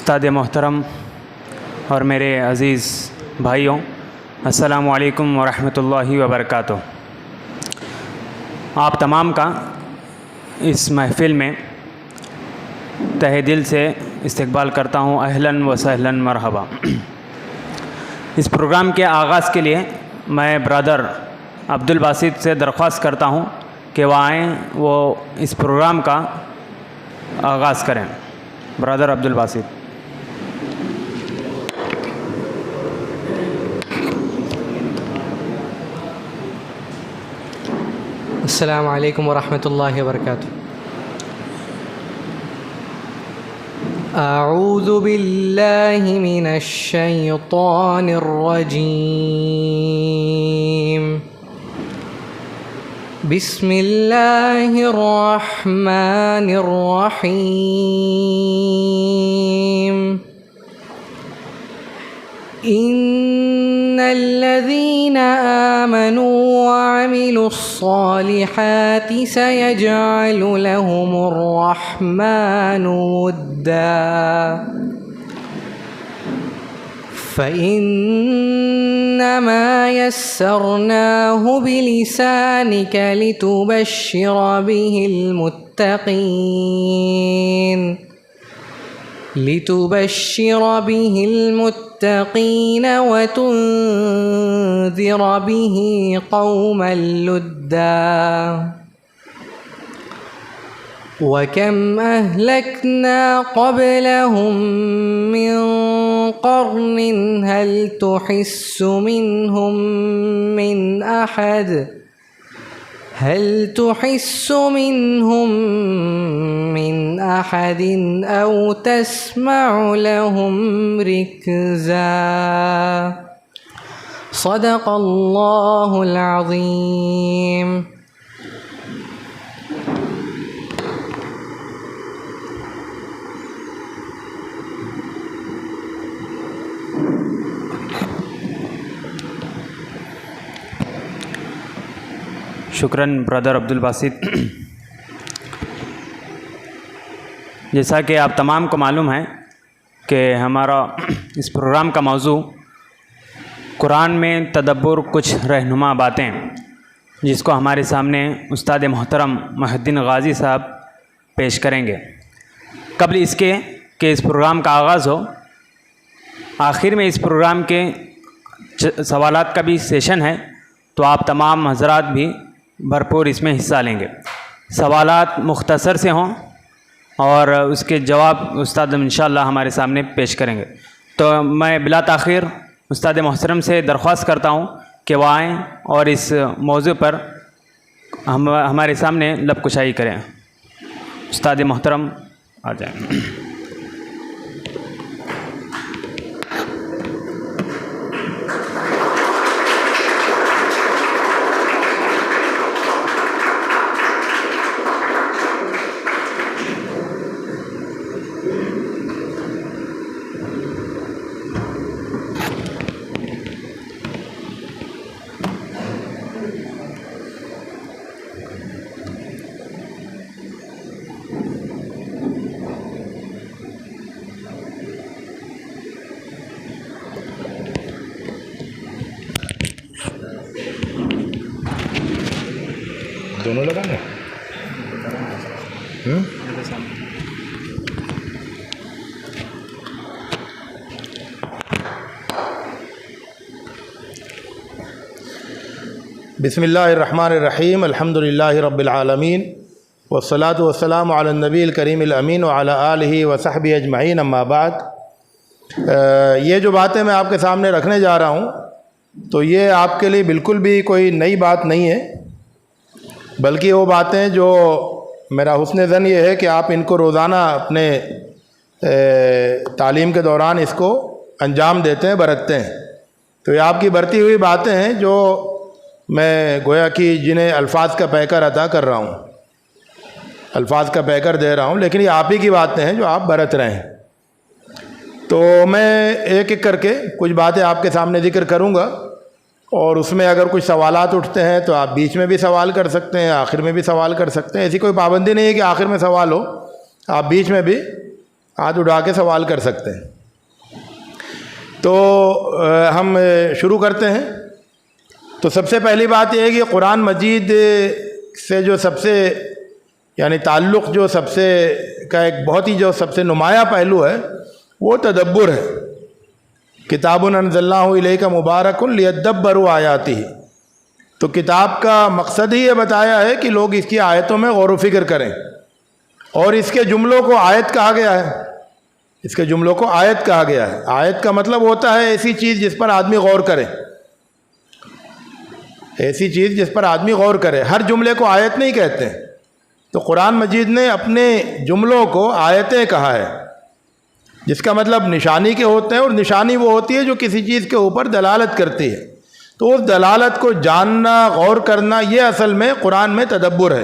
استاد محترم اور میرے عزیز بھائیوں، السلام علیکم ورحمۃ اللہ وبرکاتہ۔ آپ تمام کا اس محفل میں تہہ دل سے استقبال کرتا ہوں۔ اہلاً و سہلاً مرحبا۔ اس پروگرام کے آغاز کے لیے میں برادر عبدالباسط سے درخواست کرتا ہوں کہ وہ آئیں، وہ اس پروگرام کا آغاز کریں۔ برادر عبدالباسط۔ السلام علیکم ورحمۃ اللہ وبرکاتہ۔ اعوذ باللہ من الشیطان الرجیم، بسم اللہ الرحمن الرحیم۔ ان الذین آمنوا وعملوا الصالحات سيجعل لهم الرحمن ودا فإنما يسرناه بلسانك لتبشر به المتقين وتنذر به قوما لدا وكم أهلكنا قبلهم من قرن هل تحس منهم من أحد أو تسمع لهم ركزا صدق الله العظيم۔ شکراً برادر عبدالباسط۔ جیسا کہ آپ تمام کو معلوم ہے کہ ہمارا اس پروگرام کا موضوع قرآن میں تدبر، کچھ رہنما باتیں، جس کو ہمارے سامنے استاد محترم محی الدین غازی صاحب پیش کریں گے۔ قبل اس کے کہ اس پروگرام کا آغاز ہو، آخر میں اس پروگرام کے سوالات کا بھی سیشن ہے، تو آپ تمام حضرات بھی بھرپور اس میں حصہ لیں گے۔ سوالات مختصر سے ہوں اور اس کے جواب استاد انشاءاللہ ہمارے سامنے پیش کریں گے۔ تو میں بلا تاخیر استاد محترم سے درخواست کرتا ہوں کہ وہ آئیں اور اس موضوع پر ہمارے سامنے لب کشائی کریں۔ استاد محترم آ جائیں۔ دونوں لگانا ہے؟ بسم اللہ الرحمن الرحیم، الحمد للہ رب العالمین، والصلاة والسلام علی النبی الکریم الامین وعلی آلہ وصحبہ اجمعین، اما بعد۔ یہ جو باتیں میں آپ کے سامنے رکھنے جا رہا ہوں تو یہ آپ کے لیے بالکل بھی کوئی نئی بات نہیں ہے، بلکہ وہ باتیں جو میرا حسن ظن یہ ہے کہ آپ ان کو روزانہ اپنے تعلیم کے دوران اس کو انجام دیتے ہیں، برتتے ہیں۔ تو یہ آپ کی برتی ہوئی باتیں ہیں جو میں گویا کہ جنہیں الفاظ کا پیکر عطا کر رہا ہوں، الفاظ کا پیکر دے رہا ہوں، لیکن یہ آپ ہی کی باتیں ہیں جو آپ برت رہے ہیں۔ تو میں ایک ایک کر کے کچھ باتیں آپ کے سامنے ذکر کروں گا، اور اس میں اگر کچھ سوالات اٹھتے ہیں تو آپ بیچ میں بھی سوال کر سکتے ہیں، آخر میں بھی سوال کر سکتے ہیں۔ ایسی کوئی پابندی نہیں ہے کہ آخر میں سوال ہو، آپ بیچ میں بھی ہاتھ اٹھا کے سوال کر سکتے ہیں۔ تو ہم شروع کرتے ہیں۔ تو سب سے پہلی بات یہ ہے کہ قرآن مجید سے جو سب سے یعنی تعلق جو سب سے کا ایک بہت ہی جو سب سے نمایاں پہلو ہے وہ تدبر ہے۔ کتاب انزلناہ الیک مبارک لیدبروا آیاتہ، تو کتاب کا مقصد ہی یہ بتایا ہے کہ لوگ اس کی آیتوں میں غور و فکر کریں، اور اس کے جملوں کو آیت کہا گیا ہے۔ اس کے جملوں کو آیت کہا گیا ہے۔ آیت کا مطلب ہوتا ہے ایسی چیز جس پر آدمی غور کرے، ایسی چیز جس پر آدمی غور کرے۔ ہر جملے کو آیت نہیں کہتے ہیں۔ تو قرآن مجید نے اپنے جملوں کو آیتیں کہا ہے، جس کا مطلب نشانی کے ہوتے ہیں، اور نشانی وہ ہوتی ہے جو کسی چیز کے اوپر دلالت کرتی ہے۔ تو اس دلالت کو جاننا، غور کرنا، یہ اصل میں قرآن میں تدبر ہے۔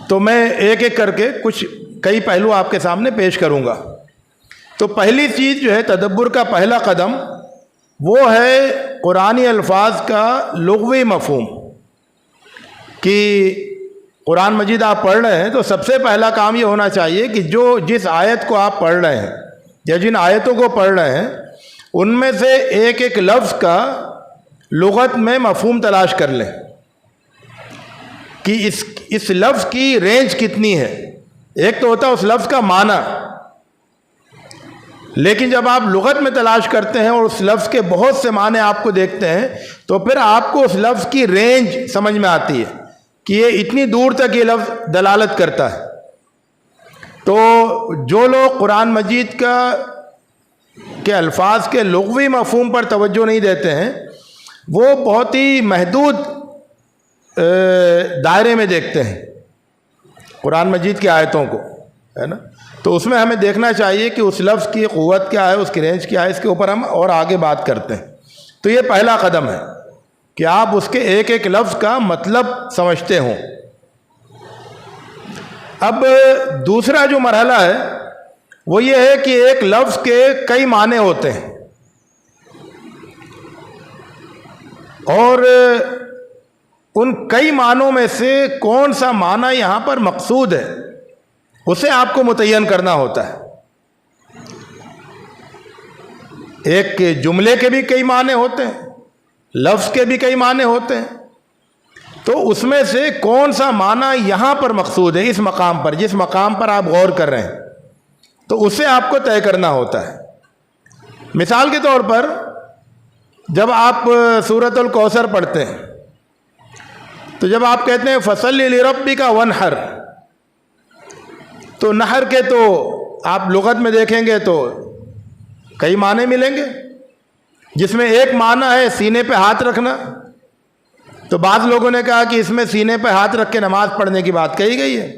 تو میں ایک ایک کر کے کئی پہلو آپ کے سامنے پیش کروں گا۔ تو پہلی چیز جو ہے تدبر کا پہلا قدم وہ ہے قرآنی الفاظ کا لغوی مفہوم، کہ قرآن مجید آپ پڑھ رہے ہیں تو سب سے پہلا کام یہ ہونا چاہیے کہ جس آیت کو آپ پڑھ رہے ہیں یا جن آیتوں کو پڑھ رہے ہیں ان میں سے ایک ایک لفظ کا لغت میں مفہوم تلاش کر لیں کہ اس لفظ کی رینج کتنی ہے۔ ایک تو ہوتا ہے اس لفظ کا معنی، لیکن جب آپ لغت میں تلاش کرتے ہیں اور اس لفظ کے بہت سے معنی آپ کو دیکھتے ہیں تو پھر آپ کو اس لفظ کی رینج سمجھ میں آتی ہے کہ یہ اتنی دور تک یہ لفظ دلالت کرتا ہے۔ تو جو لوگ قرآن مجید کے الفاظ کے لغوی مفہوم پر توجہ نہیں دیتے ہیں وہ بہت ہی محدود دائرے میں دیکھتے ہیں قرآن مجید کی آیتوں کو، ہے نا۔ تو اس میں ہمیں دیکھنا چاہیے کہ اس لفظ کی قوت کیا ہے، اس کی رینج کیا ہے، اس کے اوپر ہم اور آگے بات کرتے ہیں۔ تو یہ پہلا قدم ہے کہ آپ اس کے ایک ایک لفظ کا مطلب سمجھتے ہوں۔ اب دوسرا جو مرحلہ ہے وہ یہ ہے کہ ایک لفظ کے کئی معنی ہوتے ہیں، اور ان کئی معنوں میں سے کون سا معنی یہاں پر مقصود ہے اسے آپ کو متعین کرنا ہوتا ہے۔ ایک جملے کے بھی کئی معنی ہوتے ہیں، لفظ کے بھی کئی معنی ہوتے ہیں، تو اس میں سے کون سا معنی یہاں پر مقصود ہے، اس مقام پر، جس مقام پر آپ غور کر رہے ہیں، تو اسے آپ کو طے کرنا ہوتا ہے۔ مثال کے طور پر جب آپ سورۃ الکوثر پڑھتے ہیں تو جب آپ کہتے ہیں فصلی لربک وانحر، تو نحر کے تو آپ لغت میں دیکھیں گے تو کئی معنی ملیں گے، جس میں ایک معنی ہے سینے پہ ہاتھ رکھنا۔ تو بعض لوگوں نے کہا کہ اس میں سینے پہ ہاتھ رکھ کے نماز پڑھنے کی بات کہی گئی ہے،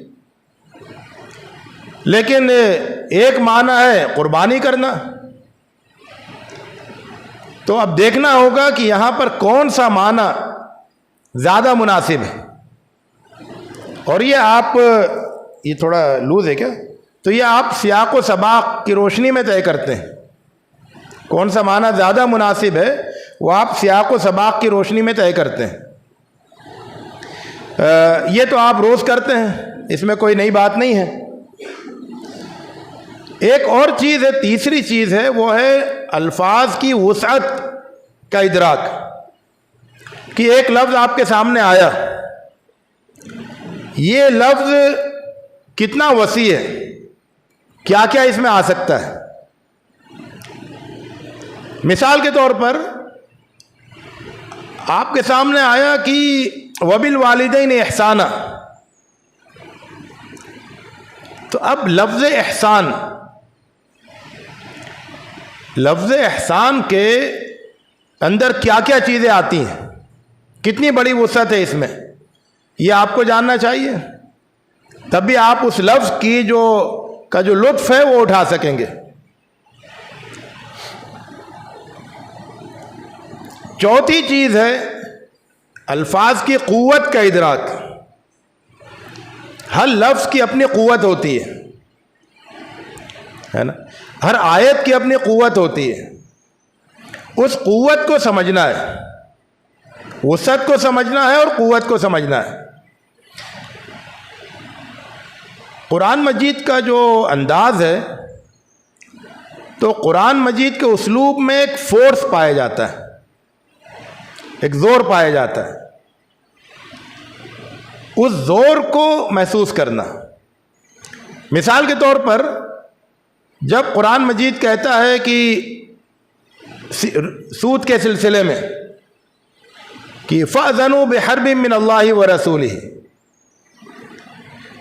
لیکن ایک معنی ہے قربانی کرنا۔ تو اب دیکھنا ہوگا کہ یہاں پر کون سا معنی زیادہ مناسب ہے، اور یہ تھوڑا لوز ہے کیا، تو یہ آپ سیاق و سباق کی روشنی میں طے کرتے ہیں کون سا معنی زیادہ مناسب ہے، وہ آپ سیاق و سباق کی روشنی میں طے کرتے ہیں۔ یہ تو آپ روز کرتے ہیں، اس میں کوئی نئی بات نہیں ہے۔ ایک اور چیز ہے، تیسری چیز ہے، وہ ہے الفاظ کی وسعت کا ادراک، کہ ایک لفظ آپ کے سامنے آیا، یہ لفظ کتنا وسیع ہے، کیا کیا اس میں آ سکتا ہے۔ مثال کے طور پر آپ کے سامنے آیا کہ وبالوالدین احسانا، تو اب لفظ احسان کے اندر کیا کیا چیزیں آتی ہیں، کتنی بڑی وسعت ہے اس میں، یہ آپ کو جاننا چاہیے، تب بھی آپ اس لفظ کی جو لطف ہے وہ اٹھا سکیں گے۔ چوتھی چیز ہے الفاظ کی قوت کا ادراک۔ ہر لفظ کی اپنی قوت ہوتی ہے نا، ہر آیت کی اپنی قوت ہوتی ہے، اس قوت کو سمجھنا ہے۔ وسعت کو سمجھنا ہے اور قوت کو سمجھنا ہے۔ قرآن مجید کا جو انداز ہے، تو قرآن مجید کے اسلوب میں ایک فورس پایا جاتا ہے، ایک زور پایا جاتا ہے۔ اس زور کو محسوس کرنا، مثال کے طور پر جب قرآن مجید کہتا ہے کہ سود کے سلسلے میں کہ فَأْذَنُوا بِحَرْبٍ مِّنَ اللَّهِ وَرَسُولِهِ،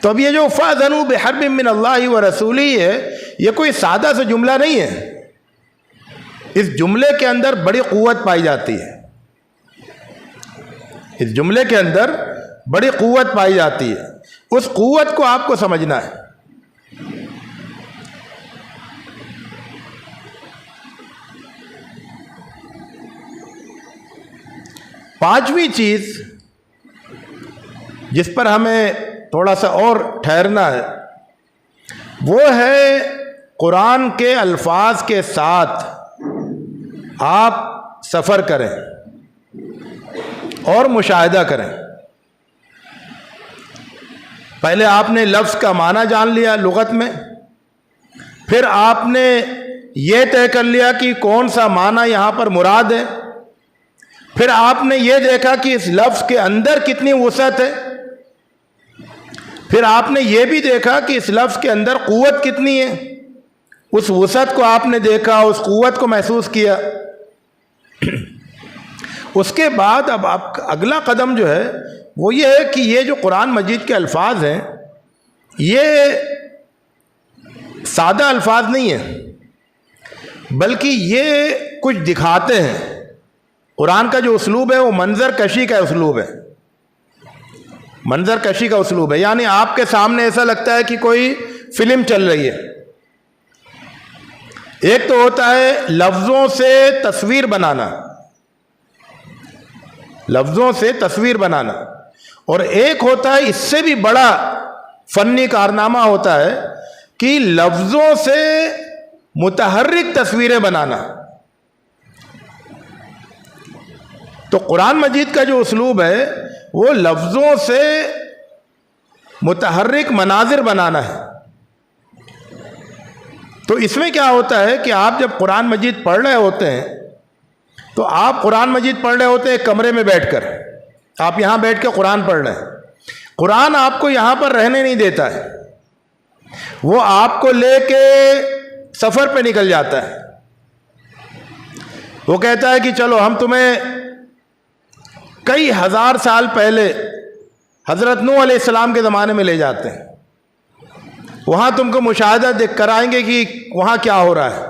تو اب یہ جو فَأْذَنُوا بِحَرْبٍ مِّنَ اللَّهِ وَرَسُولِهِ ہے، یہ کوئی سادہ سا جملہ نہیں ہے۔ اس جملے کے اندر بڑی قوت پائی جاتی ہے، اس جملے کے اندر بڑی قوت پائی جاتی ہے۔ اس قوت کو آپ کو سمجھنا ہے۔ پانچویں چیز جس پر ہمیں تھوڑا سا اور ٹھہرنا ہے، وہ ہے قرآن کے الفاظ کے ساتھ آپ سفر کریں اور مشاہدہ کریں۔ پہلے آپ نے لفظ کا معنی جان لیا لغت میں، پھر آپ نے یہ طے کر لیا کہ کون سا معنی یہاں پر مراد ہے، پھر آپ نے یہ دیکھا کہ اس لفظ کے اندر کتنی وسعت ہے، پھر آپ نے یہ بھی دیکھا کہ اس لفظ کے اندر قوت کتنی ہے۔ اس وسعت کو آپ نے دیکھا، اس قوت کو محسوس کیا۔ اس کے بعد اب آپ کا اگلا قدم جو ہے وہ یہ ہے کہ یہ جو قرآن مجید کے الفاظ ہیں، یہ سادہ الفاظ نہیں ہیں، بلکہ یہ کچھ دکھاتے ہیں۔ قرآن کا جو اسلوب ہے وہ منظر کشی کا اسلوب ہے، منظر کشی کا اسلوب ہے، یعنی آپ کے سامنے ایسا لگتا ہے کہ کوئی فلم چل رہی ہے۔ ایک تو ہوتا ہے لفظوں سے تصویر بنانا، لفظوں سے تصویر بنانا، اور ایک ہوتا ہے اس سے بھی بڑا فنی کارنامہ ہوتا ہے کہ لفظوں سے متحرک تصویریں بنانا۔ تو قرآن مجید کا جو اسلوب ہے وہ لفظوں سے متحرک مناظر بنانا ہے۔ تو اس میں کیا ہوتا ہے کہ آپ جب قرآن مجید پڑھ رہے ہوتے ہیں تو آپ قرآن مجید پڑھ رہے ہوتے ہیں ایک کمرے میں بیٹھ کر، آپ یہاں بیٹھ کے قرآن پڑھ رہے ہیں، قرآن آپ کو یہاں پر رہنے نہیں دیتا ہے، وہ آپ کو لے کے سفر پہ نکل جاتا ہے۔ وہ کہتا ہے کہ چلو ہم تمہیں کئی ہزار سال پہلے حضرت نوح علیہ السلام کے زمانے میں لے جاتے ہیں، وہاں تم کو مشاہدہ دیکھ کرائیں گے کہ وہاں کیا ہو رہا ہے۔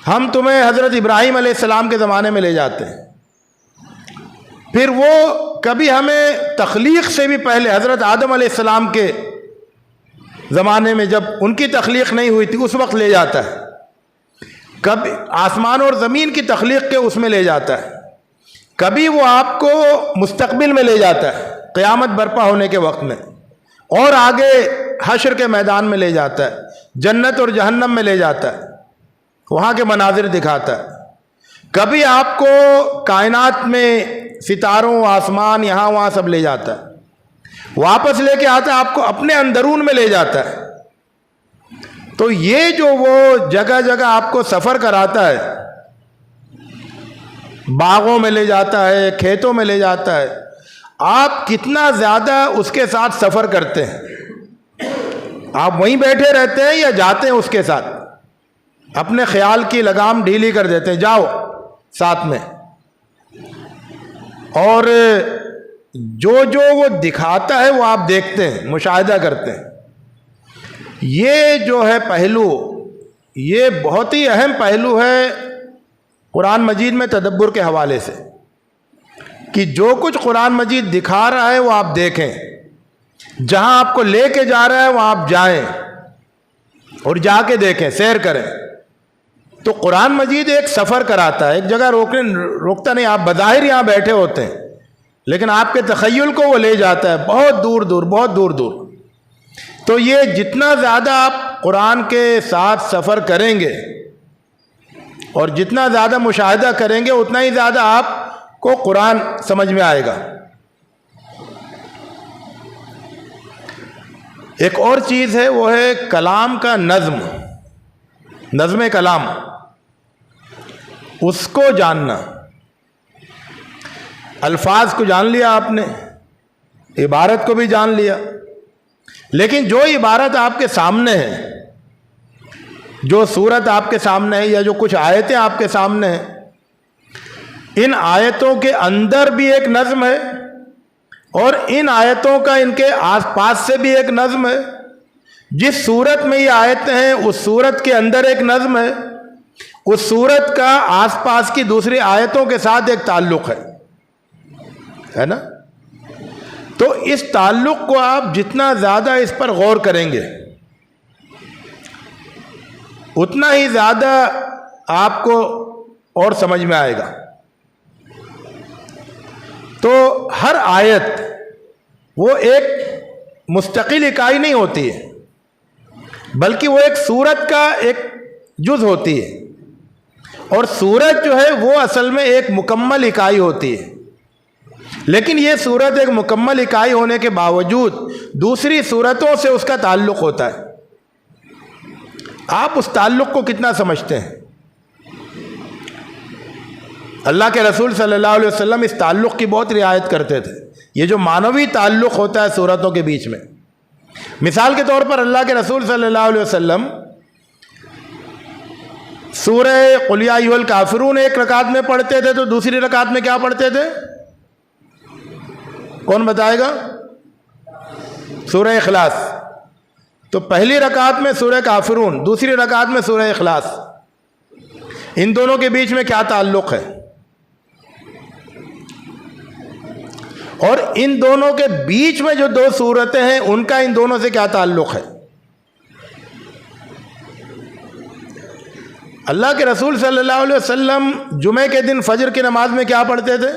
ہم تمہیں حضرت ابراہیم علیہ السلام کے زمانے میں لے جاتے ہیں، پھر وہ کبھی ہمیں تخلیق سے بھی پہلے حضرت آدم علیہ السلام کے زمانے میں جب ان کی تخلیق نہیں ہوئی تھی اس وقت لے جاتا ہے، کبھی آسمان اور زمین کی تخلیق کے اس میں لے جاتا ہے، کبھی وہ آپ کو مستقبل میں لے جاتا ہے قیامت برپا ہونے کے وقت میں، اور آگے حشر کے میدان میں لے جاتا ہے، جنت اور جہنم میں لے جاتا ہے، وہاں کے مناظر دکھاتا ہے، کبھی آپ کو کائنات میں ستاروں، آسمان، یہاں وہاں سب لے جاتا ہے، واپس لے کے آتا ہے آپ کو اپنے اندرون میں لے جاتا ہے۔ تو یہ جو وہ جگہ جگہ آپ کو سفر کراتا ہے، باغوں میں لے جاتا ہے، کھیتوں میں لے جاتا ہے، آپ کتنا زیادہ اس کے ساتھ سفر کرتے ہیں؟ آپ وہیں بیٹھے رہتے ہیں یا جاتے ہیں اس کے ساتھ؟ اپنے خیال کی لگام ڈھیلی کر دیتے ہیں، جاؤ ساتھ میں، اور جو وہ دکھاتا ہے وہ آپ دیکھتے ہیں، مشاہدہ کرتے ہیں۔ یہ جو ہے پہلو، یہ بہت ہی اہم پہلو ہے قرآن مجید میں تدبر کے حوالے سے، کہ جو کچھ قرآن مجید دکھا رہا ہے وہ آپ دیکھیں، جہاں آپ کو لے کے جا رہا ہے وہاں آپ جائیں اور جا کے دیکھیں، سیر کریں۔ تو قرآن مجید ایک سفر کراتا ہے، ایک جگہ روکتا نہیں۔ آپ بظاہر یہاں بیٹھے ہوتے ہیں لیکن آپ کے تخیل کو وہ لے جاتا ہے بہت دور دور، بہت دور دور۔ تو یہ جتنا زیادہ آپ قرآن کے ساتھ سفر کریں گے اور جتنا زیادہ مشاہدہ کریں گے اتنا ہی زیادہ آپ کو قرآن سمجھ میں آئے گا۔ ایک اور چیز ہے، وہ ہے کلام کا نظم کلام، اس کو جاننا۔ الفاظ کو جان لیا آپ نے، عبارت کو بھی جان لیا، لیکن جو عبارت آپ کے سامنے ہے، جو صورت آپ کے سامنے ہے، یا جو کچھ آیتیں آپ کے سامنے ہیں، ان آیتوں کے اندر بھی ایک نظم ہے، اور ان آیتوں کا ان کے آس پاس سے بھی ایک نظم ہے۔ جس صورت میں یہ آیتیں ہیں اس صورت کے اندر ایک نظم ہے، اس صورت کا آس پاس کی دوسری آیتوں کے ساتھ ایک تعلق ہے نا؟ تو اس تعلق کو آپ جتنا زیادہ اس پر غور کریں گے، اتنا ہی زیادہ آپ کو اور سمجھ میں آئے گا۔ تو ہر آیت وہ ایک مستقل اکائی نہیں ہوتی ہے، بلکہ وہ ایک سورت کا ایک جز ہوتی ہے، اور سورت جو ہے وہ اصل میں ایک مکمل اکائی ہوتی ہے۔ لیکن یہ سورت ایک مکمل اکائی ہونے کے باوجود دوسری سورتوں سے اس کا تعلق ہوتا ہے۔ آپ اس تعلق کو کتنا سمجھتے ہیں؟ اللہ کے رسول صلی اللہ علیہ وسلم اس تعلق کی بہت رعایت کرتے تھے۔ یہ جو معنوی تعلق ہوتا ہے سورتوں کے بیچ میں، مثال کے طور پر اللہ کے رسول صلی اللہ علیہ وسلم سورہ قل یا ایھا الکافرون ایک رکعت میں پڑھتے تھے، تو دوسری رکعت میں کیا پڑھتے تھے؟ کون بتائے گا؟ سورہ اخلاص۔ تو پہلی رکعت میں سورہ کافرون، دوسری رکعت میں سورہ اخلاص۔ ان دونوں کے بیچ میں کیا تعلق ہے؟ اور ان دونوں کے بیچ میں جو دو سورتیں ہیں ان کا ان دونوں سے کیا تعلق ہے؟ اللہ کے رسول صلی اللہ علیہ وسلم جمعے کے دن فجر کی نماز میں کیا پڑھتے تھے؟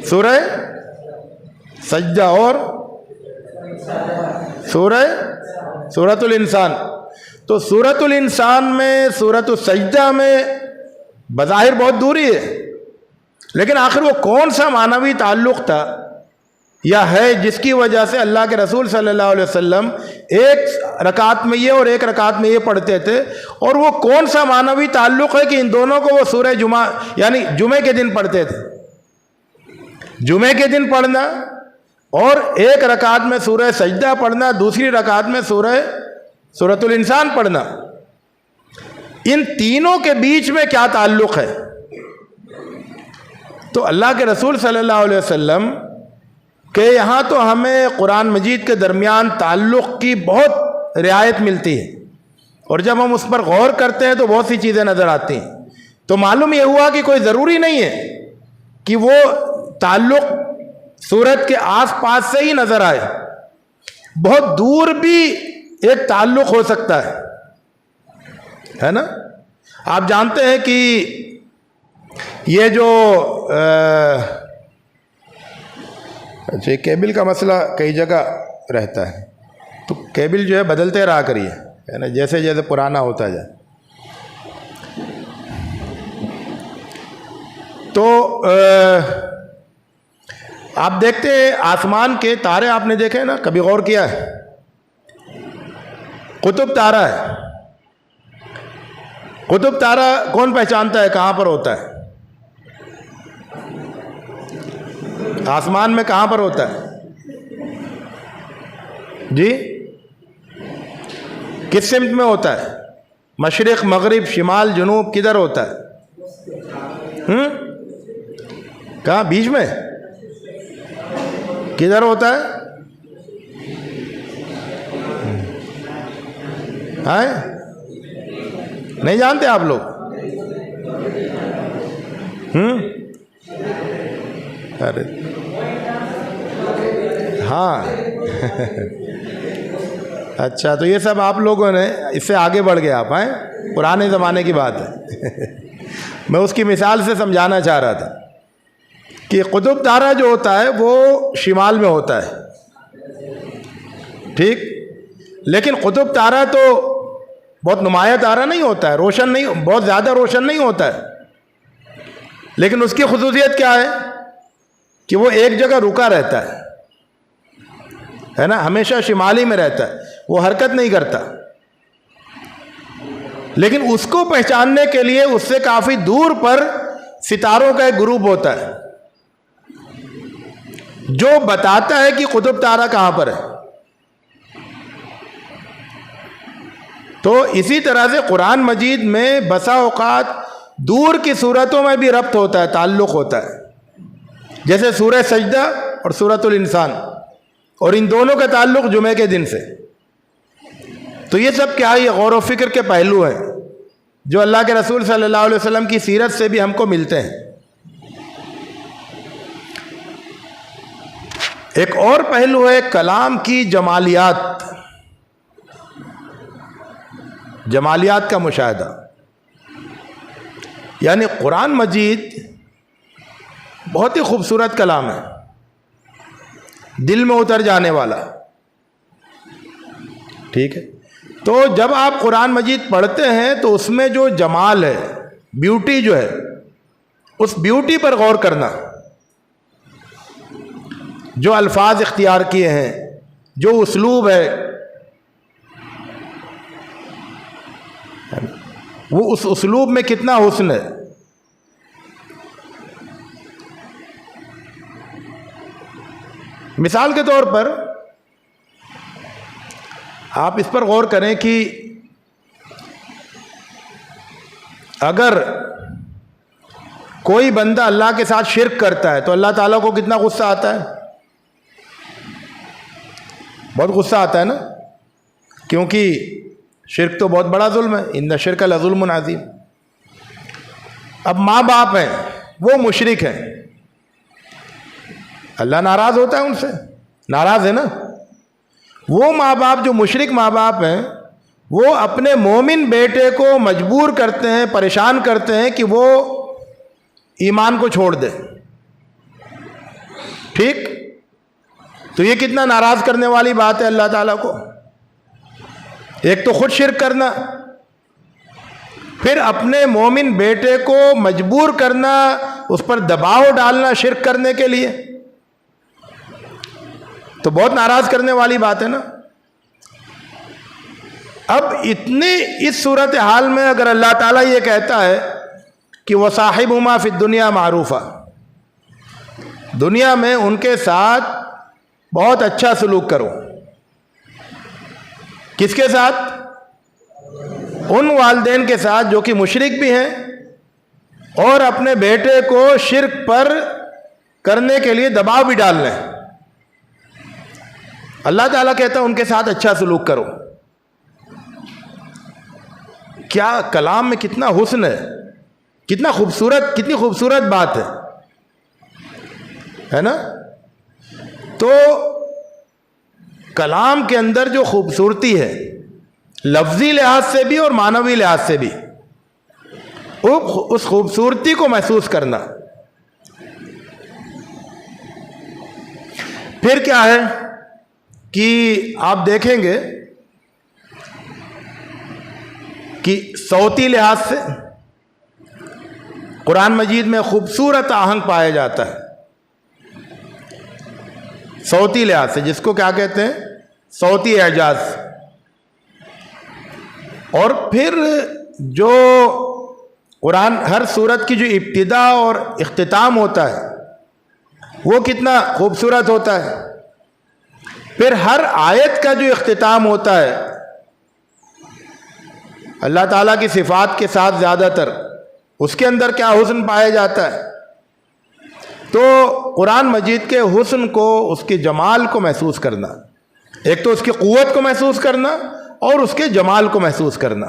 سورہ سجدہ اور سورۃ الانسان۔ تو سورۃ الانسان میں، سورۃ السجدہ میں بظاہر بہت دوری ہے، لیکن آخر وہ کون سا معنوی تعلق تھا یا ہے جس کی وجہ سے اللہ کے رسول صلی اللہ علیہ وسلم ایک رکعت میں یہ اور ایک رکعت میں یہ پڑھتے تھے؟ اور وہ کون سا معنوی تعلق ہے کہ ان دونوں کو وہ سورہ جمعہ یعنی جمعے کے دن پڑھتے تھے؟ جمعے کے دن پڑھنا اور ایک رکعت میں سورہ سجدہ پڑھنا، دوسری رکعت میں سورۃ الانسان پڑھنا، ان تینوں کے بیچ میں کیا تعلق ہے؟ تو اللہ کے رسول صلی اللہ علیہ وسلم کہ یہاں تو ہمیں قرآن مجید کے درمیان تعلق کی بہت رعایت ملتی ہے، اور جب ہم اس پر غور کرتے ہیں تو بہت سی چیزیں نظر آتی ہیں۔ تو معلوم یہ ہوا کہ کوئی ضروری نہیں ہے کہ وہ تعلق سورت کے آس پاس سے ہی نظر آئے، بہت دور بھی ایک تعلق ہو سکتا ہے نا؟ آپ جانتے ہیں کہ یہ جو اچھا کیبل کا مسئلہ کئی جگہ رہتا ہے، تو کیبل جو ہے بدلتے رہا کریے، ہے نا، جیسے جیسے پرانا ہوتا جائے۔ تو آپ دیکھتے ہیں آسمان کے تارے، آپ نے دیکھے نا، کبھی غور کیا ہے؟ قطب تارہ ہے، قطب تارہ کون پہچانتا ہے کہاں پر ہوتا ہے؟ آسمان میں کہاں پر ہوتا ہے جی؟ کس سمت میں ہوتا ہے؟ مشرق، مغرب، شمال، جنوب، کدھر ہوتا ہے؟ کہاں؟ بیچ میں؟ کدھر ہوتا ہے؟ نہیں جانتے آپ لوگ؟ ارے ہاں اچھا، تو یہ سب آپ لوگوں نے اس سے آگے بڑھ گئے آپ، ہیں پرانے زمانے کی بات ہے۔ میں اس کی مثال سے سمجھانا چاہ رہا تھا کہ قطب تارہ جو ہوتا ہے وہ شمال میں ہوتا ہے، ٹھیک، لیکن قطب تارہ تو بہت نمایاں تارہ نہیں ہوتا ہے، روشن نہیں، بہت زیادہ روشن نہیں ہوتا ہے، لیکن اس کی خصوصیت کیا ہے کہ وہ ایک جگہ رکا رہتا ہے نا، ہمیشہ شمالی میں رہتا ہے، وہ حرکت نہیں کرتا. لیکن اس کو پہچاننے کے لیے اس سے کافی دور پر ستاروں کا ایک گروپ ہوتا ہے جو بتاتا ہے کہ قطب تارہ کہاں پر ہے. تو اسی طرح سے قرآن مجید میں بسا اوقات دور کی صورتوں میں بھی ربط ہوتا ہے، تعلق ہوتا ہے، جیسے سورہ سجدہ اور سورۃ الانسان، اور ان دونوں کا تعلق جمعے کے دن سے. تو یہ سب کیا ہے؟ یہ غور و فکر کے پہلو ہیں جو اللہ کے رسول صلی اللہ علیہ وسلم کی سیرت سے بھی ہم کو ملتے ہیں. ایک اور پہلو ہے کلام کی جمالیات، جمالیات کا مشاہدہ. یعنی قرآن مجید بہت ہی خوبصورت کلام ہے، دل میں اتر جانے والا. ٹھیک ہے، تو جب آپ قرآن مجید پڑھتے ہیں تو اس میں جو جمال ہے، بیوٹی جو ہے، اس بیوٹی پر غور کرنا. جو الفاظ اختیار کیے ہیں، جو اسلوب ہے، وہ اس اسلوب میں کتنا حسن ہے. مثال کے طور پر آپ اس پر غور کریں کہ اگر کوئی بندہ اللہ کے ساتھ شرک کرتا ہے تو اللہ تعالیٰ کو کتنا غصہ آتا ہے؟ بہت غصہ آتا ہے نا، کیونکہ شرک تو بہت بڑا ظلم ہے، ان الشرک لظلم عظیم. اب ماں باپ ہیں، وہ مشرک ہیں، اللہ ناراض ہوتا ہے ان سے، ناراض ہے نا. وہ ماں باپ جو مشرک ماں باپ ہیں، وہ اپنے مومن بیٹے کو مجبور کرتے ہیں، پریشان کرتے ہیں کہ وہ ایمان کو چھوڑ دے. ٹھیک، تو یہ کتنا ناراض کرنے والی بات ہے اللہ تعالیٰ کو. ایک تو خود شرک کرنا، پھر اپنے مومن بیٹے کو مجبور کرنا، اس پر دباؤ ڈالنا شرک کرنے کے لیے، تو بہت ناراض کرنے والی بات ہے نا. اب اتنی اس صورتحال میں اگر اللہ تعالیٰ یہ کہتا ہے کہ وَصَاحِبْهُمَا فِي الدُّنْيَا مَعْرُوفًا، دنیا میں ان کے ساتھ بہت اچھا سلوک کرو. کس کے ساتھ؟ ان والدین کے ساتھ جو کہ مشرک بھی ہیں اور اپنے بیٹے کو شرک پر کرنے کے لیے دباؤ بھی ڈال رہے ہیں. اللہ تعالیٰ کہتا ہے ان کے ساتھ اچھا سلوک کرو. کیا کلام میں کتنا حسن ہے، کتنا خوبصورت، کتنی خوبصورت بات ہے نا. تو کلام کے اندر جو خوبصورتی ہے، لفظی لحاظ سے بھی اور معنوی لحاظ سے بھی، اس خوبصورتی کو محسوس کرنا. پھر کیا ہے کہ آپ دیکھیں گے کہ صوتی لحاظ سے قرآن مجید میں خوبصورت آہنگ پایا جاتا ہے. صوتی لحاظ سے، جس کو کیا کہتے ہیں؟ صوتی اعجاز. اور پھر جو قرآن ہر سورت کی جو ابتدا اور اختتام ہوتا ہے وہ کتنا خوبصورت ہوتا ہے. پھر ہر آیت کا جو اختتام ہوتا ہے اللہ تعالیٰ کی صفات کے ساتھ زیادہ تر، اس کے اندر کیا حسن پایا جاتا ہے. تو قرآن مجید کے حسن کو، اس کے جمال کو محسوس کرنا، ایک تو اس کی قوت کو محسوس کرنا اور اس کے جمال کو محسوس کرنا.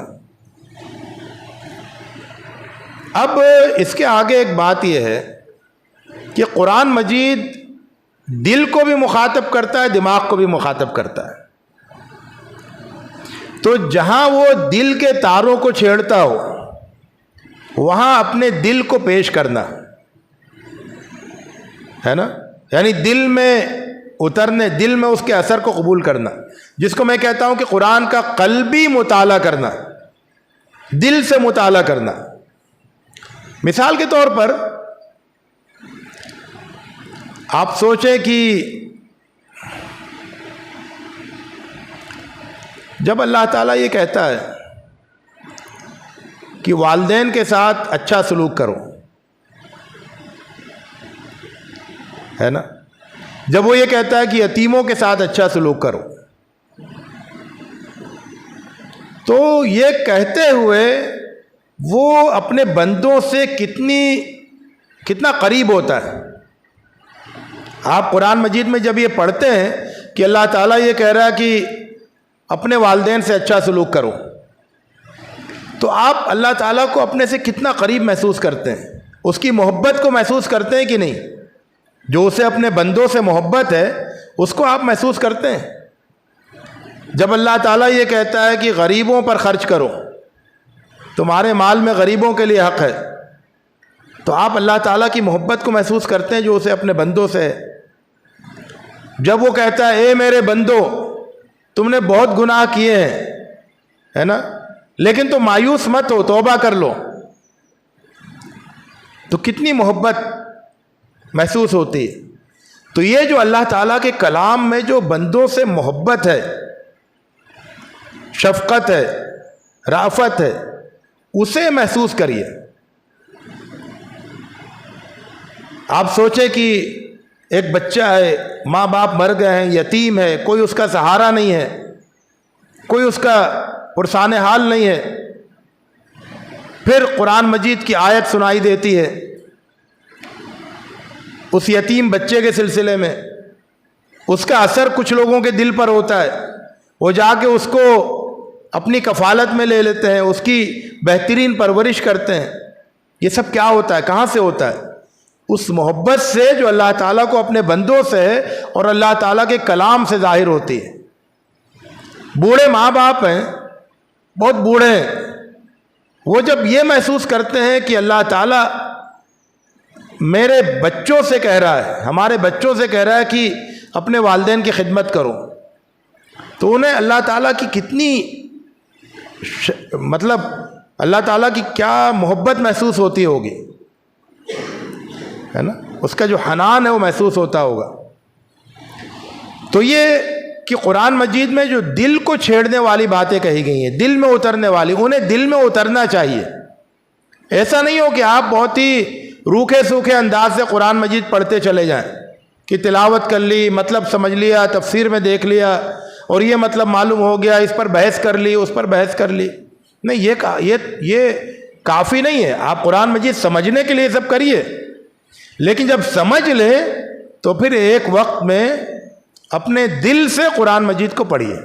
اب اس کے آگے ایک بات یہ ہے کہ قرآن مجید دل کو بھی مخاطب کرتا ہے، دماغ کو بھی مخاطب کرتا ہے. تو جہاں وہ دل کے تاروں کو چھیڑتا ہو وہاں اپنے دل کو پیش کرنا ہے نا، یعنی دل میں اترنے، دل میں اس کے اثر کو قبول کرنا، جس کو میں کہتا ہوں کہ قرآن کا قلبی مطالعہ کرنا، دل سے مطالعہ کرنا. مثال کے طور پر آپ سوچیں کہ جب اللہ تعالیٰ یہ کہتا ہے کہ والدین کے ساتھ اچھا سلوک کرو، ہے نا، جب وہ یہ کہتا ہے کہ یتیموں کے ساتھ اچھا سلوک کرو، تو یہ کہتے ہوئے وہ اپنے بندوں سے کتنا قریب ہوتا ہے۔ آپ قرآن مجید میں جب یہ پڑھتے ہیں کہ اللہ تعالیٰ یہ کہہ رہا ہے کہ اپنے والدین سے اچھا سلوک کرو، تو آپ اللہ تعالیٰ کو اپنے سے کتنا قریب محسوس کرتے ہیں، اس کی محبت کو محسوس کرتے ہیں کہ نہیں؟ جو اسے اپنے بندوں سے محبت ہے اس کو آپ محسوس کرتے ہیں؟ جب اللہ تعالیٰ یہ کہتا ہے کہ غریبوں پر خرچ کرو، تمہارے مال میں غریبوں کے لیے حق ہے، تو آپ اللہ تعالیٰ کی محبت کو محسوس کرتے ہیں جو اسے اپنے بندوں سے ہے۔ جب وہ کہتا ہے اے میرے بندو تم نے بہت گناہ کیے ہیں، ہے نا، لیکن تم مایوس مت ہو، توبہ کر لو، تو کتنی محبت محسوس ہوتی ہے۔ تو یہ جو اللہ تعالیٰ کے کلام میں جو بندوں سے محبت ہے، شفقت ہے، رافت ہے، اسے محسوس کریے۔ آپ سوچیں کہ ایک بچہ ہے، ماں باپ مر گئے ہیں، یتیم ہے، کوئی اس کا سہارا نہیں ہے، کوئی اس کا پرسان حال نہیں ہے، پھر قرآن مجید کی آیت سنائی دیتی ہے اس یتیم بچے کے سلسلے میں، اس کا اثر کچھ لوگوں کے دل پر ہوتا ہے، وہ جا کے اس کو اپنی کفالت میں لے لیتے ہیں، اس کی بہترین پرورش کرتے ہیں۔ یہ سب کیا ہوتا ہے؟ کہاں سے ہوتا ہے؟ اس محبت سے جو اللہ تعالیٰ کو اپنے بندوں سے ہے اور اللہ تعالیٰ کے کلام سے ظاہر ہوتی ہے۔ بوڑھے ماں باپ ہیں، بہت بوڑھے ہیں، وہ جب یہ محسوس کرتے ہیں کہ اللہ تعالیٰ میرے بچوں سے کہہ رہا ہے، ہمارے بچوں سے کہہ رہا ہے کہ اپنے والدین کی خدمت کرو، تو انہیں اللہ تعالیٰ کی کتنی مطلب اللہ تعالیٰ کی کیا محبت محسوس ہوتی ہوگی، ہے نا، اس کا جو حنان ہے وہ محسوس ہوتا ہوگا۔ تو یہ کہ قرآن مجید میں جو دل کو چھیڑنے والی باتیں کہی گئی ہیں، دل میں اترنے والی، انہیں دل میں اترنا چاہیے۔ ایسا نہیں ہو کہ آپ بہت ہی روکھے سوکھے انداز سے قرآن مجید پڑھتے چلے جائیں کہ تلاوت کر لی، مطلب سمجھ لیا، تفسیر میں دیکھ لیا اور یہ مطلب معلوم ہو گیا، اس پر بحث کر لی، اس پر بحث کر لی۔ نہیں، یہ کافی نہیں ہے۔ آپ قرآن مجید سمجھنے کے لیے سب کریے، لیکن جب سمجھ لیں تو پھر ایک وقت میں اپنے دل سے قرآن مجید کو پڑھیے۔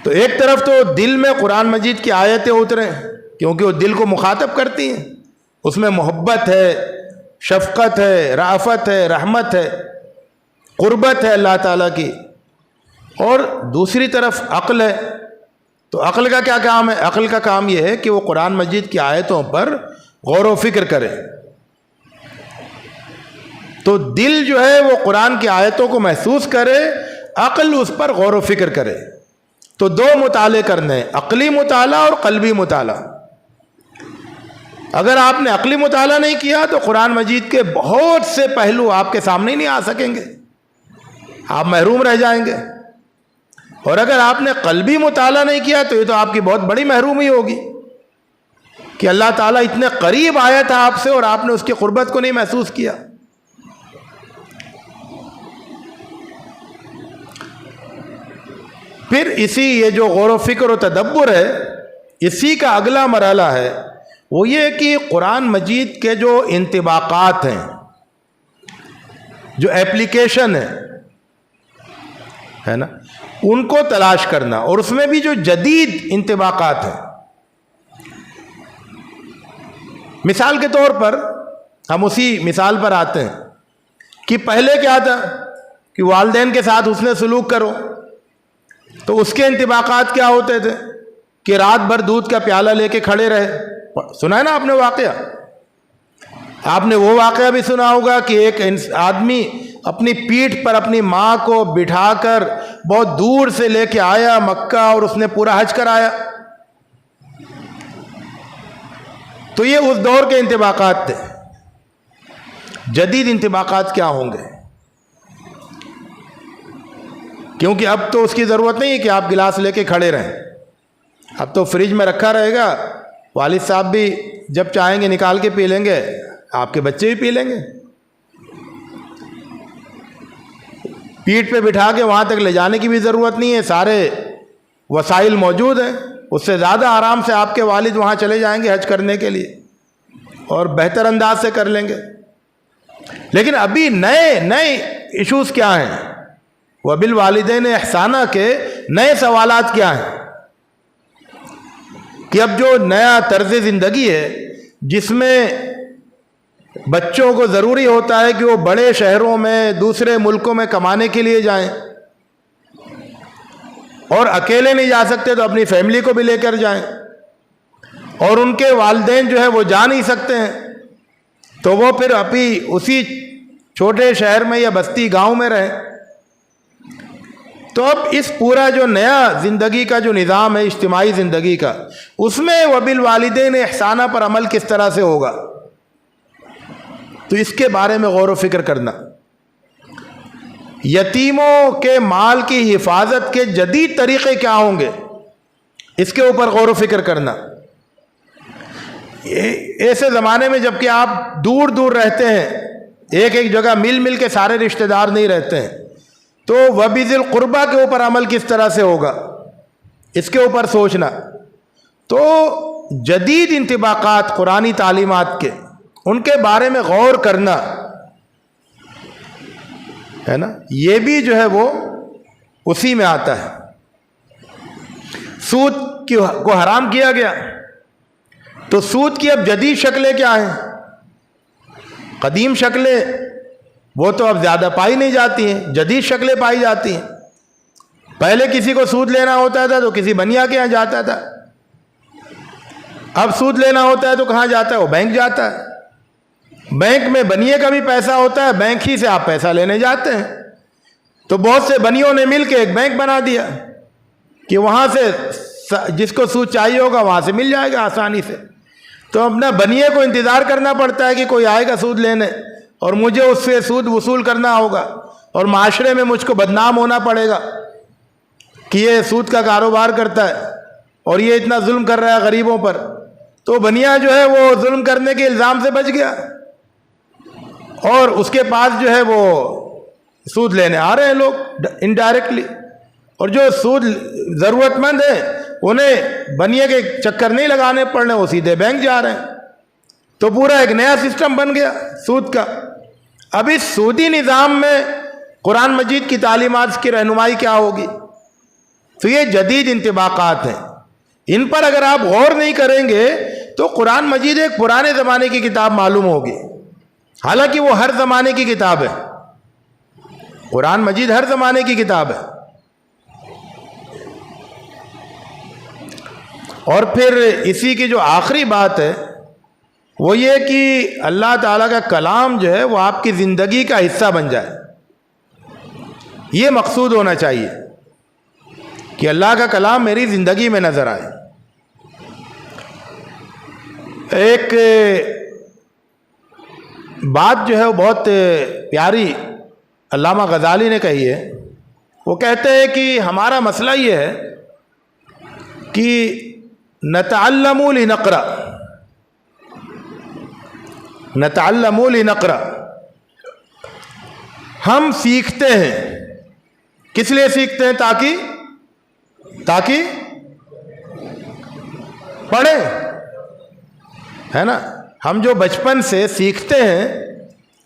تو ایک طرف تو دل میں قرآن مجید کی آیتیں اتریں کیونکہ وہ دل کو مخاطب کرتی ہیں، اس میں محبت ہے، شفقت ہے، رافت ہے، رحمت ہے، قربت ہے اللہ تعالیٰ کی، اور دوسری طرف عقل ہے۔ تو عقل کا کیا کام ہے؟ عقل کا کام یہ ہے کہ وہ قرآن مجید کی آیتوں پر غور و فکر کرے۔ تو دل جو ہے وہ قرآن کی آیتوں کو محسوس کرے، عقل اس پر غور و فکر کرے۔ تو دو مطالعے کرنے ہیں، عقلی مطالعہ اور قلبی مطالعہ۔ اگر آپ نے عقلی مطالعہ نہیں کیا تو قرآن مجید کے بہت سے پہلو آپ کے سامنے نہیں آ سکیں گے، آپ محروم رہ جائیں گے۔ اور اگر آپ نے قلبی مطالعہ نہیں کیا تو یہ تو آپ کی بہت بڑی محرومی ہوگی کہ اللہ تعالیٰ اتنے قریب آیا تھا آپ سے اور آپ نے اس کی قربت کو نہیں محسوس کیا۔ پھر یہ جو غور و فکر و تدبر ہے، اسی کا اگلا مرحلہ ہے وہ یہ کہ قرآن مجید کے جو انطباقات ہیں، جو ایپلیکیشن ہے نا، ان کو تلاش کرنا، اور اس میں بھی جو جدید انطباقات ہیں۔ مثال کے طور پر ہم اسی مثال پر آتے ہیں کہ پہلے کیا تھا کہ والدین کے ساتھ حسن سلوک کرو، تو اس کے انطباقات کیا ہوتے تھے کہ رات بھر دودھ کا پیالہ لے کے کھڑے رہے۔ سنا ہے نا آپ نے واقعہ؟ آپ نے وہ واقعہ بھی سنا ہوگا کہ ایک آدمی اپنی پیٹھ پر اپنی ماں کو بٹھا کر بہت دور سے لے کے آیا مکہ، اور اس نے پورا حج کرایا۔ تو یہ اس دور کے انطباقات تھے. جدید انطباقات کیا ہوں گے؟ کیونکہ اب تو اس کی ضرورت نہیں ہے کہ آپ گلاس لے کے کھڑے رہیں. اب تو فریج میں رکھا رہے گا, والد صاحب بھی جب چاہیں گے نکال کے پی لیں گے, آپ کے بچے بھی پی لیں گے. پیٹھ پہ بٹھا کے وہاں تک لے جانے کی بھی ضرورت نہیں ہے, سارے وسائل موجود ہیں. اس سے زیادہ آرام سے آپ کے والد وہاں چلے جائیں گے حج کرنے کے لیے, اور بہتر انداز سے کر لیں گے. لیکن ابھی نئے ایشوز کیا ہیں؟ وَبِالْوَالِدَيْنِ احسانہ کے نئے سوالات کیا ہیں؟ کہ اب جو نیا طرز زندگی ہے جس میں بچوں کو ضروری ہوتا ہے کہ وہ بڑے شہروں میں, دوسرے ملکوں میں کمانے کے لیے جائیں, اور اکیلے نہیں جا سکتے تو اپنی فیملی کو بھی لے کر جائیں, اور ان کے والدین جو ہے وہ جا نہیں سکتے ہیں تو وہ پھر ابھی اسی چھوٹے شہر میں یا بستی گاؤں میں رہیں. تو اب اس پورا جو نیا زندگی کا جو نظام ہے اجتماعی زندگی کا, اس میں وبالوالدین احسانہ پر عمل کس طرح سے ہوگا, تو اس کے بارے میں غور و فکر کرنا. یتیموں کے مال کی حفاظت کے جدید طریقے کیا ہوں گے, اس کے اوپر غور و فکر کرنا. ایسے زمانے میں جب کہ آپ دور دور رہتے ہیں, ایک جگہ مل کے سارے رشتہ دار نہیں رہتے ہیں, تو وَبِذِي الْقُرْبَى کے اوپر عمل کس طرح سے ہوگا, اس کے اوپر سوچنا. تو جدید انطباقات قرآنی تعلیمات کے, ان کے بارے میں غور کرنا ہے نا, یہ بھی جو ہے وہ اسی میں آتا ہے. سود کو حرام کیا گیا, تو سود کی اب جدید شکلیں کیا ہیں؟ قدیم شکلیں وہ تو اب زیادہ پائی نہیں جاتی ہیں, جدید شکلیں پائی جاتی ہیں. پہلے کسی کو سود لینا ہوتا تھا تو کسی بنیا کے یہاں جاتا تھا, اب سود لینا ہوتا ہے تو کہاں جاتا ہے؟ وہ بینک جاتا ہے. بینک میں بنیے کا بھی پیسہ ہوتا ہے, بینک ہی سے آپ پیسہ لینے جاتے ہیں. تو بہت سے بنیوں نے مل کے ایک بینک بنا دیا کہ وہاں سے جس کو سود چاہیے ہوگا وہاں سے مل جائے گا آسانی سے. تو اپنا بنیے کو انتظار کرنا پڑتا ہے کہ کوئی آئے گا سود لینے, اور مجھے اس سے سود وصول کرنا ہوگا, اور معاشرے میں مجھ کو بدنام ہونا پڑے گا کہ یہ سود کا کاروبار کرتا ہے اور یہ اتنا ظلم کر رہا ہے غریبوں پر. تو بنیا جو ہے وہ ظلم کرنے کے الزام سے بچ گیا, اور اس کے پاس جو ہے وہ سود لینے آ رہے ہیں لوگ انڈائریکٹلی. اور جو سود ضرورت مند ہیں انہیں بنیے کے چکر نہیں لگانے پڑنے, وہ سیدھے بینک جا رہے ہیں. تو پورا ایک نیا سسٹم بن گیا سود کا. اب اس سودی نظام میں قرآن مجید کی تعلیمات کی رہنمائی کیا ہوگی؟ تو یہ جدید انطباقات ہیں, ان پر اگر آپ غور نہیں کریں گے تو قرآن مجید ایک پرانے زمانے کی کتاب معلوم ہوگی, حالانکہ وہ ہر زمانے کی کتاب ہے. قرآن مجید ہر زمانے کی کتاب ہے. اور پھر اسی کی جو آخری بات ہے وہ یہ کہ اللہ تعالیٰ کا کلام جو ہے وہ آپ کی زندگی کا حصہ بن جائے. یہ مقصود ہونا چاہیے کہ اللہ کا کلام میری زندگی میں نظر آئے. ایک بات جو ہے وہ بہت پیاری علامہ غزالی نے کہی ہے. وہ کہتے ہیں کہ ہمارا مسئلہ یہ ہے کہ نتعلم لنقرأ, نتعلم لنقرأ, ہم سیکھتے ہیں. کس لیے سیکھتے ہیں؟ تاکہ پڑھیں, ہے نا. ہم جو بچپن سے سیکھتے ہیں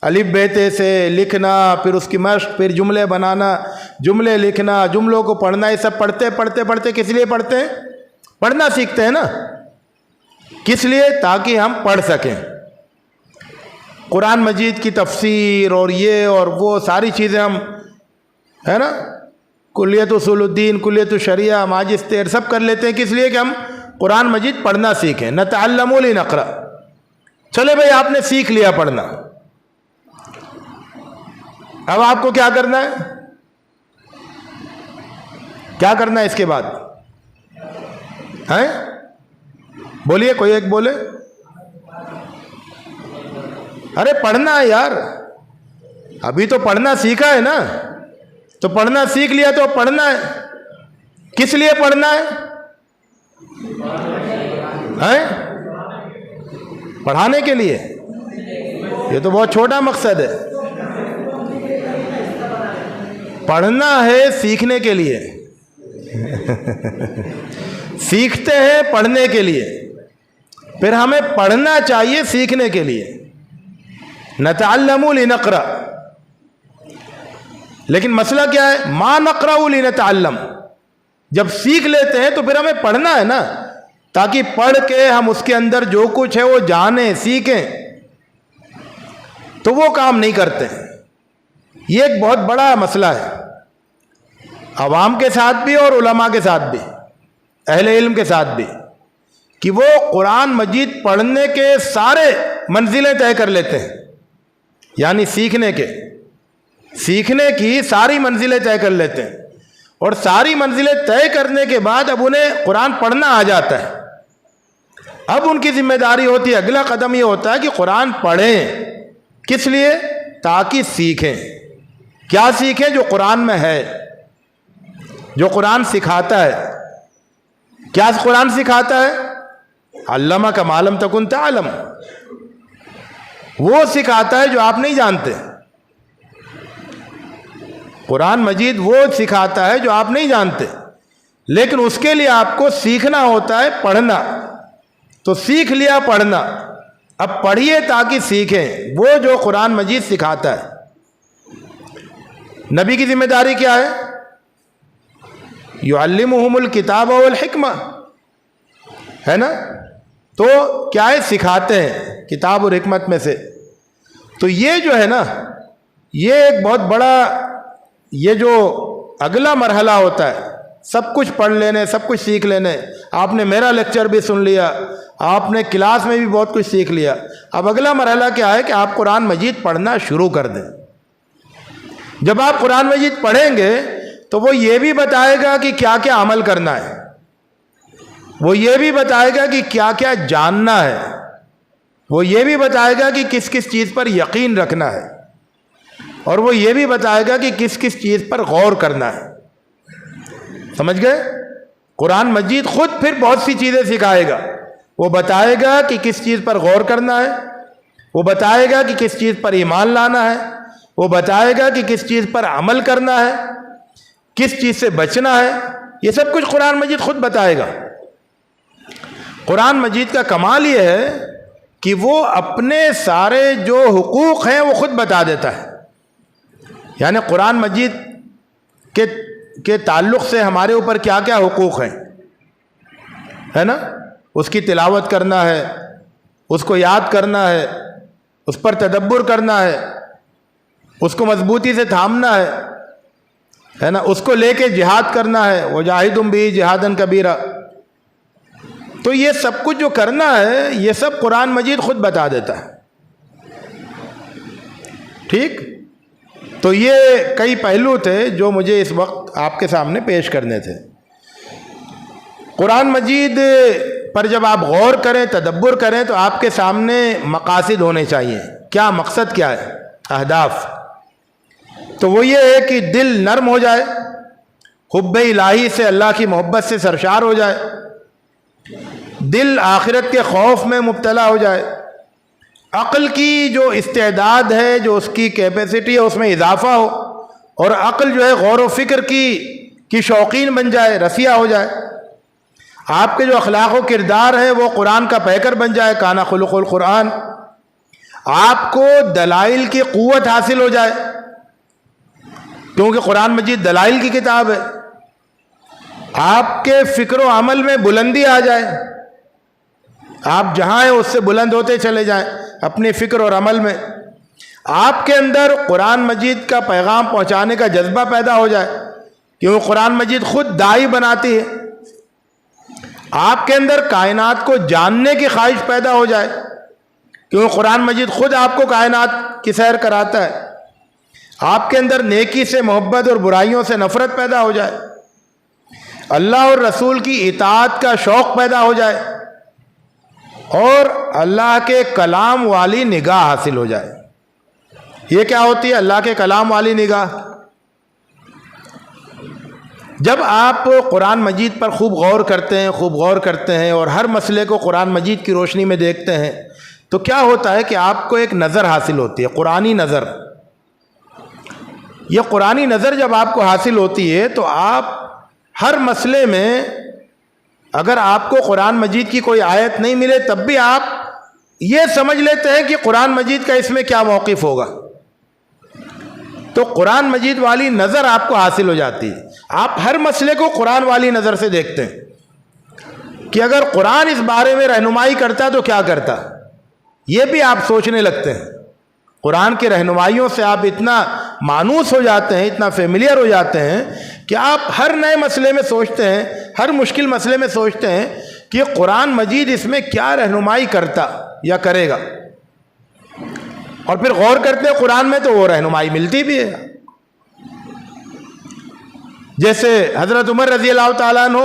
الف بے تے سے لکھنا, پھر اس کی مشق, پھر جملے بنانا, جملے لکھنا, جملوں کو پڑھنا, یہ سب پڑھتے کس لیے پڑھتے ہیں؟ پڑھنا سیکھتے ہیں نا. کس لیے؟ تاکہ ہم پڑھ سکیں. قرآن مجید کی تفسیر اور یہ اور وہ ساری چیزیں ہم, ہے نا, کلیت اصول الدین, کلیت الشریعہ, ماجستیر سب کر لیتے ہیں. کس لیے؟ کہ ہم قرآن مجید پڑھنا سیکھیں. نتعلم لنقرأ. چلے بھائی آپ نے سیکھ لیا پڑھنا, اب آپ کو کیا کرنا ہے؟ کیا کرنا ہے اس کے بعد؟ ہیں بولیے, کوئی ایک بولے. ارے پڑھنا ہے یار, ابھی تو پڑھنا سیکھا ہے نا, تو پڑھنا سیکھ لیا تو پڑھنا ہے. کس لیے پڑھنا ہے؟ پڑھانے کے لیے. یہ تو بہت چھوٹا مقصد ہے. پڑھنا ہے سیکھنے کے لیے. سیکھتے ہیں پڑھنے کے لیے, پھر ہمیں پڑھنا چاہیے سیکھنے کے لیے. نتعلم لنقرأ, لیکن مسئلہ کیا ہے؟ ما نقرأ لنتعلم. جب سیکھ لیتے ہیں تو پھر ہمیں پڑھنا ہے نا, تاکہ پڑھ کے ہم اس کے اندر جو کچھ ہے وہ جانیں, سیکھیں. تو وہ کام نہیں کرتے. یہ ایک بہت بڑا مسئلہ ہے, عوام کے ساتھ بھی اور علماء کے ساتھ بھی, اہل علم کے ساتھ بھی, کہ وہ قرآن مجید پڑھنے کے سارے منزلیں طے کر لیتے ہیں. یعنی سیکھنے کی ساری منزلیں طے کر لیتے ہیں, اور ساری منزلیں طے کرنے کے بعد اب انہیں قرآن پڑھنا آ جاتا ہے. اب ان کی ذمہ داری ہوتی ہے, اگلا قدم یہ ہوتا ہے کہ قرآن پڑھیں. کس لیے؟ تاکہ سیکھیں. کیا سیکھیں؟ جو قرآن میں ہے, جو قرآن سکھاتا ہے. کیا قرآن سکھاتا ہے؟ علمک ما لم تکن تعلم. وہ سکھاتا ہے جو آپ نہیں جانتے. قرآن مجید وہ سکھاتا ہے جو آپ نہیں جانتے, لیکن اس کے لیے آپ کو سیکھنا ہوتا ہے, پڑھنا. تو سیکھ لیا پڑھنا, اب پڑھیے تاکہ سیکھیں وہ جو قرآن مجید سکھاتا ہے. نبی کی ذمہ داری کیا ہے؟ یعلمہم الکتاب والحکمہ, ہے نا. تو کیا ہے؟ سکھاتے ہیں کتاب اور حکمت میں سے. تو یہ جو ہے نا, یہ ایک بہت بڑا, یہ جو اگلا مرحلہ ہوتا ہے, سب کچھ پڑھ لینے, سب کچھ سیکھ لینے. آپ نے میرا لیکچر بھی سن لیا, آپ نے کلاس میں بھی بہت کچھ سیکھ لیا. اب اگلا مرحلہ کیا ہے کہ آپ قرآن مجید پڑھنا شروع کر دیں. جب آپ قرآن مجید پڑھیں گے تو وہ یہ بھی بتائے گا کہ کیا کیا عمل کرنا ہے, وہ یہ بھی بتائے گا کہ کیا کیا جاننا ہے, وہ یہ بھی بتائے گا کہ کس کس چیز پر یقین رکھنا ہے, اور وہ یہ بھی بتائے گا کہ کس کس چیز پر غور کرنا ہے. سمجھ گئے؟ قرآن مجید خود پھر بہت سی چیزیں سکھائے گا. وہ بتائے گا کہ کس چیز پر غور کرنا ہے, وہ بتائے گا کہ کس چیز پر ایمان لانا ہے, وہ بتائے گا کہ کس چیز پر عمل کرنا ہے, کس چیز سے بچنا ہے. یہ سب کچھ قرآن مجید خود بتائے گا. قرآن مجید کا کمال یہ ہے کہ وہ اپنے سارے جو حقوق ہیں وہ خود بتا دیتا ہے. یعنی قرآن مجید کے تعلق سے ہمارے اوپر کیا کیا حقوق ہیں, ہے نا. اس کی تلاوت کرنا ہے, اس کو یاد کرنا ہے, اس پر تدبر کرنا ہے, اس کو مضبوطی سے تھامنا ہے نا, اس کو لے کے جہاد کرنا ہے. وجاہدہم بہ جہادا کبیرا. تو یہ سب کچھ جو کرنا ہے یہ سب قرآن مجید خود بتا دیتا ہے. ٹھیک. تو یہ کئی پہلو تھے جو مجھے اس وقت آپ کے سامنے پیش کرنے تھے. قرآن مجید پر جب آپ غور کریں, تدبر کریں, تو آپ کے سامنے مقاصد ہونے چاہیے. کیا مقصد کیا ہے؟ اہداف. تو وہ یہ ہے کہ دل نرم ہو جائے, حب الہی سے, اللہ کی محبت سے سرشار ہو جائے, دل آخرت کے خوف میں مبتلا ہو جائے, عقل کی جو استعداد ہے, جو اس کی کیپیسٹی ہے, اس میں اضافہ ہو, اور عقل جو ہے غور و فکر کی شوقین بن جائے, رسیہ ہو جائے. آپ کے جو اخلاق و کردار ہیں وہ قرآن کا پیکر بن جائے, کانا خلق القرآن. آپ کو دلائل کی قوت حاصل ہو جائے, کیونکہ قرآن مجید دلائل کی کتاب ہے. آپ کے فکر و عمل میں بلندی آ جائے, آپ جہاں ہیں اس سے بلند ہوتے چلے جائیں اپنی فکر اور عمل میں. آپ کے اندر قرآن مجید کا پیغام پہنچانے کا جذبہ پیدا ہو جائے, کیونکہ قرآن مجید خود داعی بناتی ہے. آپ کے اندر کائنات کو جاننے کی خواہش پیدا ہو جائے, کیونکہ قرآن مجید خود آپ کو کائنات کی سیر کراتا ہے. آپ کے اندر نیکی سے محبت اور برائیوں سے نفرت پیدا ہو جائے, اللہ اور رسول کی اطاعت کا شوق پیدا ہو جائے. اور اللہ کے کلام والی نگاہ حاصل ہو جائے۔ یہ کیا ہوتی ہے اللہ کے کلام والی نگاہ؟ جب آپ قرآن مجید پر خوب غور کرتے ہیں اور ہر مسئلے کو قرآن مجید کی روشنی میں دیکھتے ہیں تو کیا ہوتا ہے کہ آپ کو ایک نظر حاصل ہوتی ہے، قرآنی نظر۔ یہ قرآنی نظر جب آپ کو حاصل ہوتی ہے تو آپ ہر مسئلے میں اگر آپ کو قرآن مجید کی کوئی آیت نہیں ملے تب بھی آپ یہ سمجھ لیتے ہیں کہ قرآن مجید کا اس میں کیا موقف ہوگا۔ تو قرآن مجید والی نظر آپ کو حاصل ہو جاتی ہے، آپ ہر مسئلے کو قرآن والی نظر سے دیکھتے ہیں کہ اگر قرآن اس بارے میں رہنمائی کرتا تو کیا کرتا، یہ بھی آپ سوچنے لگتے ہیں۔ قرآن کی رہنمائیوں سے آپ اتنا مانوس ہو جاتے ہیں، اتنا فیملیئر ہو جاتے ہیں کہ آپ ہر نئے مسئلے میں سوچتے ہیں، ہر مشکل مسئلے میں سوچتے ہیں کہ قرآن مجید اس میں کیا رہنمائی کرتا یا کرے گا، اور پھر غور کرتے ہیں قرآن میں تو وہ رہنمائی ملتی بھی ہے۔ جیسے حضرت عمر رضی اللہ تعالیٰ عنہ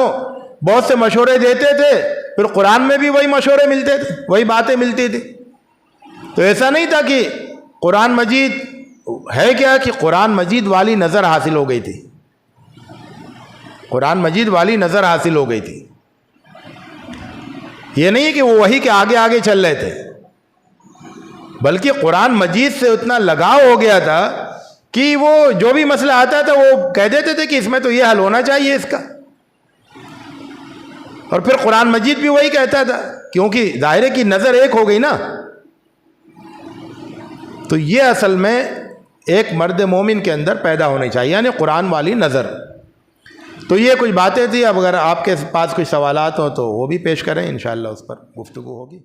بہت سے مشورے دیتے تھے، پھر قرآن میں بھی وہی مشورے ملتے تھے، وہی باتیں ملتی تھی۔ تو ایسا نہیں تھا کہ قرآن مجید ہے کیا کہ قرآن مجید والی نظر حاصل ہو گئی تھی، قرآن مجید والی نظر حاصل ہو گئی تھی۔ یہ نہیں کہ وہ وہی کے آگے آگے چل رہے تھے، بلکہ قرآن مجید سے اتنا لگاؤ ہو گیا تھا کہ وہ جو بھی مسئلہ آتا تھا وہ کہہ دیتے تھے کہ اس میں تو یہ حل ہونا چاہیے اس کا، اور پھر قرآن مجید بھی وہی کہتا تھا، کیونکہ ظاہر کی نظر ایک ہو گئی نا۔ تو یہ اصل میں ایک مرد مومن کے اندر پیدا ہونی چاہیے، یعنی قرآن والی نظر۔ تو یہ کچھ باتیں تھیں، اب اگر آپ کے پاس کچھ سوالات ہوں تو وہ بھی پیش کریں، انشاءاللہ اس پر گفتگو ہوگی۔